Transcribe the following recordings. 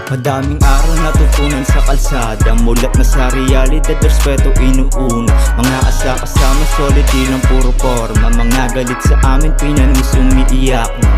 Madaming aral natutunan sa kalsada, mulat na sa realidad, respeto inuuna. Mga asa kasama, solid, di lang puro forma. Mga galit sa amin, pinanis umiiyak na.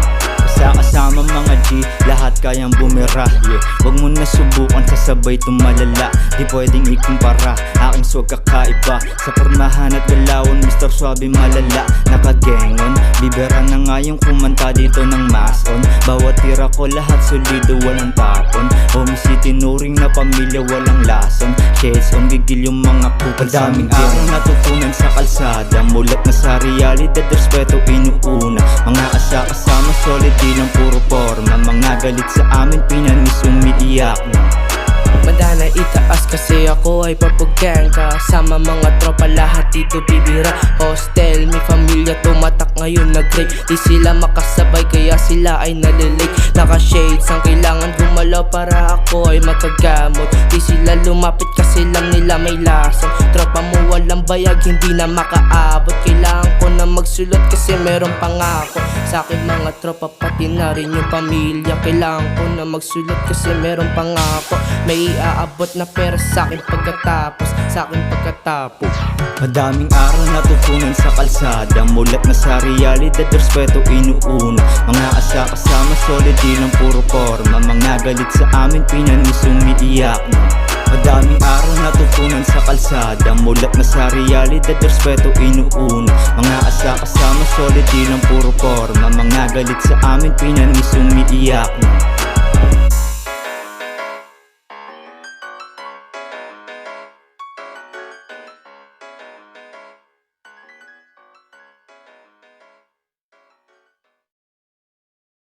Kasama mga G, lahat kayang bumira, yeah. Huwag mo na subukan, sasabay tumalala. Di pwedeng ikumpara, aking swag kakaiba. Sa pormahan at galawan, Mr. Suabe malala. Nakagengon, bibera na nga yung kumanta dito ng mason. Bawat tira ko lahat solido, walang tapon. Homicide, tinuring na pamilya, walang lason. Shades on, gigil yung mga kupal. Daming araw natutunan sa kalsada, mulat na sa realidad, respeto inuuna. Mga asa kasama, solid, di lang puro forma. Mga galit sa amin, pinanis umiiyak na. Madana itaas kasi ako ay papugang. Kasama mga tropa lahat dito bibira. Hostel, may pamilya tumatak ngayon nag-break. Di sila makasabay kaya sila ay nalilate. Naka-shades ang kailangan gumalaw para ako ay makagamot. Di sila lumapit kasi lang nila may lason. Tropa mo walang bayag hindi na makaabot. Kailangan ko na magsulot kasi meron pangako. Sa akin mga tropa pati na rin yung pamilya. Kailangan ko na magsulot kasi meron pangako. May iaabot na pera sa akin pagkatapos. Madaming aral natutunan sa kalsada, mulat na sa realidad, respeto inuuna. Mga asa kasama, solid, di lang puro forma. Mga galit sa amin, pinanis umiiyak na. Madaming aral natutunan sa kalsada, mulat na sa realidad, respeto inuuna. Mga asa kasama, solid, di lang puro forma. Mga galit sa amin, pinanis umiiyak na.